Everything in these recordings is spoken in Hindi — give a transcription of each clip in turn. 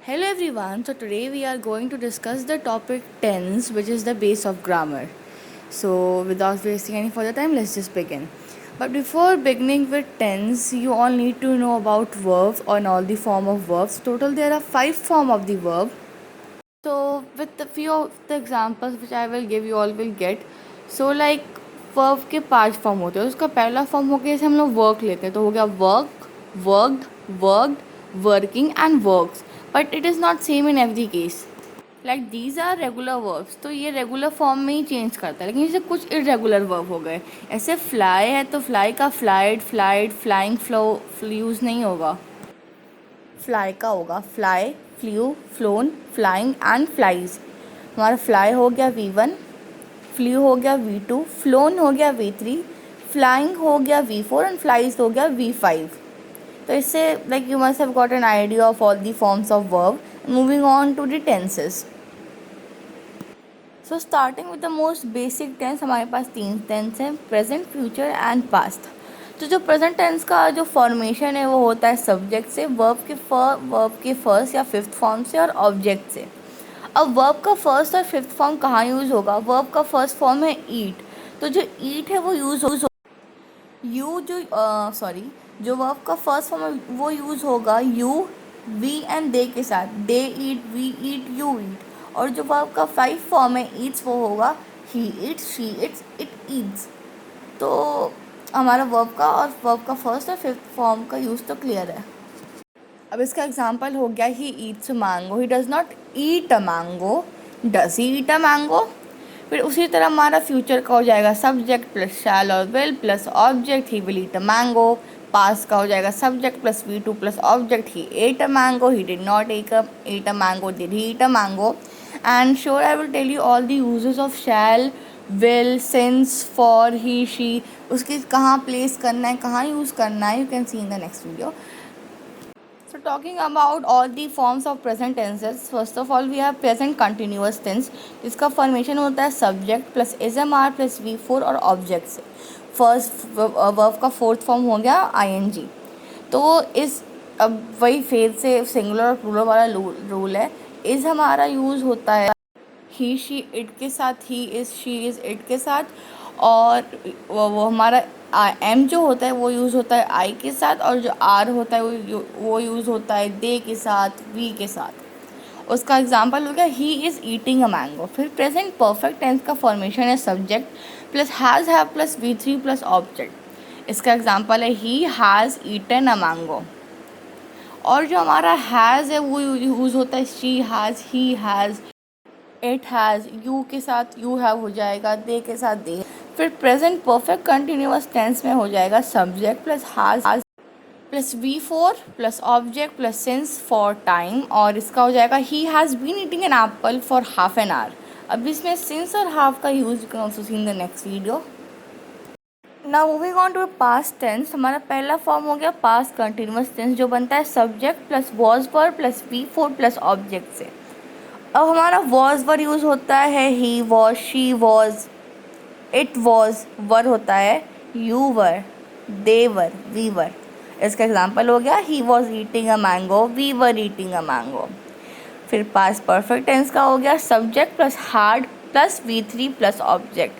Hello everyone. So today we are going to discuss the topic tense, which is the base of grammar. So without wasting any further time, let's just begin. But before beginning with tense, you all need to know about verbs and all the form of verbs. Total there are 5 form of the verb. So with the few of the examples which I will give, you all will get. So like verb के 5 फॉर्म होते हैं. उसका पहला फॉर्म हो गया, जैसे हम लोग वर्क लेते हैं तो हो गया work, worked, worked, working and works. But it is not same in every case. Like these are regular verbs, तो ये रेगुलर फॉर्म में ही चेंज करता है. लेकिन जैसे कुछ इरेगुलर वर्ब हो गए, ऐसे फ्लाई है तो फ्लाई का flied, flied, flying, flow use नहीं होगा. फ्लाई का होगा fly, flu, phloem, flying and flies. हमारा फ्लाई हो गया V1, फ्लू हो गया V2, फ्लोन हो गया V3, फ्लाइंग हो गया V4 एंड फ्लाइज हो गया V5. तो इससे like you must have got an idea of all the forms of verb. Moving on to the tenses. So starting with the most basic tense, हमारे पास 3 टेंस हैं, प्रेजेंट, फ्यूचर एंड पास्ट. तो जो प्रेजेंट टेंस का जो फॉर्मेशन है वो होता है सब्जेक्ट से, वर्ब के फर्स्ट या फिफ्थ फॉर्म से और ऑब्जेक्ट से. अब वर्ब का फर्स्ट और फिफ्थ फॉर्म कहाँ यूज़ होगा? वर्ब का फर्स्ट फॉर्म है ईट, तो जो ईट है वो यूज़ हो यू जो सॉरी जो वर्ब का फर्स्ट फॉर्म है वो यूज़ होगा यू, वी एंड दे के साथ. दे ईट, वी ईट, यू ईट. और जो वर्ब का 5 फॉर्म है ईट्स, वो होगा he eats, she Yeats, it eats. तो हमारा वर्ब का और वर्ब का फर्स्ट और फिफ्थ फॉर्म का यूज़ तो क्लियर है. अब इसका एग्जांपल हो गया he eats a mango. He does not eat a mango, does he eat a mango. फिर उसी तरह हमारा फ्यूचर का हो जाएगा सब्जेक्ट प्लस शैल और will plus object, he will eat a mango. Past का हो जाएगा subject plus V2 plus object, he at a mango, he did not eat a mango, did he eat a mango. And sure, I will tell you all the uses of shall, will, since, for, he, she. उसकी कहाँ प्लेस करना है, कहाँ यूज़ करना है, you can see in the next video. So talking about all the forms of present tenses, first of all we have present continuous tense, जिसका फॉर्मेशन होता है subject plus SMR plus V4 और ऑब्जेक्ट से. फर्स्ट वर्ब का फोर्थ फॉर्म हो गया ING. तो इस अब वही फेज से सिंगुलर और प्लूरल वाला रूल है. इस हमारा यूज़ होता है ही, शी, इट के साथ, he is, she is, it के साथ. और वो हमारा एम जो होता है वो यूज़ होता है आई के साथ, और जो आर होता है वो यूज़ होता है दे के साथ, वी के साथ. उसका एग्जांपल हो गया he is eating a mango. फिर प्रेजेंट परफेक्ट टेंस का फॉर्मेशन है subject plus has have plus V3 plus object. इसका एग्जांपल है he has eaten a mango. और जो हमारा हैज़ है वो यूज़ होता है she has, he has, it has. You के साथ यू हैव हो जाएगा, दे के साथ दे. फिर प्रेजेंट परफेक्ट कंटिन्यूअस टेंस में हो जाएगा subject plus has plus V4 plus object plus since for time. और इसका हो जाएगा he has been eating an apple for half an hour. अब इसमें सिंस और हाफ का use you can also see in the next video. Now moving on to past tense, हमारा पहला फॉर्म हो गया पास्ट कंटिन्यूअस टेंस, जो बनता है subject plus was verb plus V4 plus object से. अब हमारा वॉज वर्ड यूज़ होता है he was, she was, it was. Were होता है you were, they were, we were. इसका एग्जांपल हो गया he was eating a mango, we were eating a mango. फिर पास्ट परफेक्ट टेंस का हो गया subject plus had plus V3 plus object,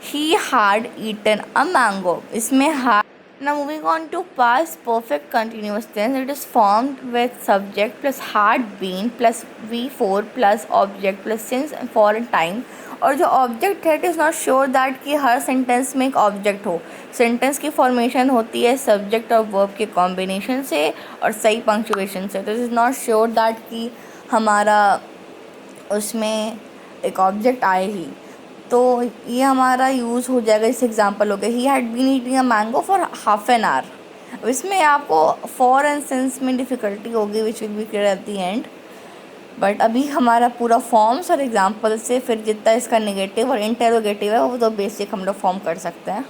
he had eaten a mango. इसमें had. Now moving on to past perfect continuous tense, it is formed with subject plus had been plus V4 plus object plus since and for and time. और जो ऑब्जेक्ट है it is not sure that कि हर सेंटेंस में एक ऑब्जेक्ट हो. सेंटेंस की फॉर्मेशन होती है सब्जेक्ट और वर्ब के कॉम्बिनेशन से और सही पंक्चुएशन से. तो it is not sure that कि हमारा उसमें एक ऑब्जेक्ट आए ही. तो ये हमारा यूज़ हो जाएगा. इस एग्जांपल हो गया he had been eating a mango for half an hour. अब इसमें आपको फॉर एंड सिंस में डिफ़िकल्टी होगी which will be clear at the end. But अभी हमारा पूरा फॉर्म्स और एग्जांपल से फिर जितना इसका नेगेटिव और इंटेरोगेटिव है वो तो बेसिक हम लोग फॉर्म कर सकते हैं.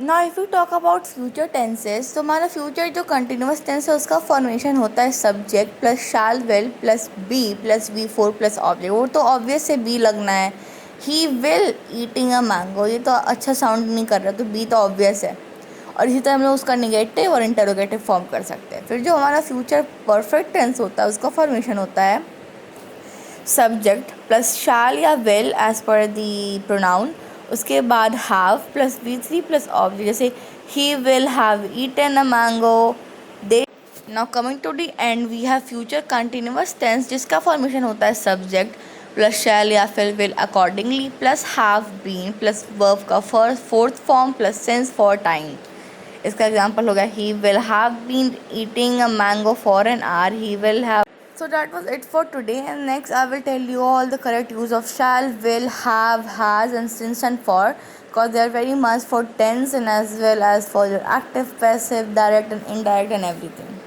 ना if you talk about future tenses, तो हमारा फ्यूचर जो कंटिन्यूस टेंस है उसका फॉर्मेशन होता है subject plus shall will plus be plus V4 plus object. वो तो ऑब्वियस से बी लगना है. He will eating a mango, ये तो अच्छा साउंड नहीं कर रहा, तो बी तो ऑब्वियस है. और इसी तरह हम लोग उसका निगेटिव और इंटरोगेटिव फॉर्म कर सकते हैं। फिर जो हमारा फ्यूचर परफेक्ट टेंस होता है उसका फॉर्मेशन होता है सब्जेक्ट प्लस शैल या will as per the pronoun, उसके बाद have plus V3 plus object, जैसे he will have eaten a mango, दे। Now coming to the end we have future continuous tense जिसका फॉर्मेशन होता है सब्जेक्ट प्लस शैल या फिर will accordingly plus have been plus verb का fourth form plus since for time. इसका एग्जाम्पल हो गया he will have been eating a mango for an hour, he will have. So that was it for today, and next I will tell you all the correct use of shall, will, have, has and since and for, because they are very much for tense and as well as for your active, passive, direct and indirect and everything.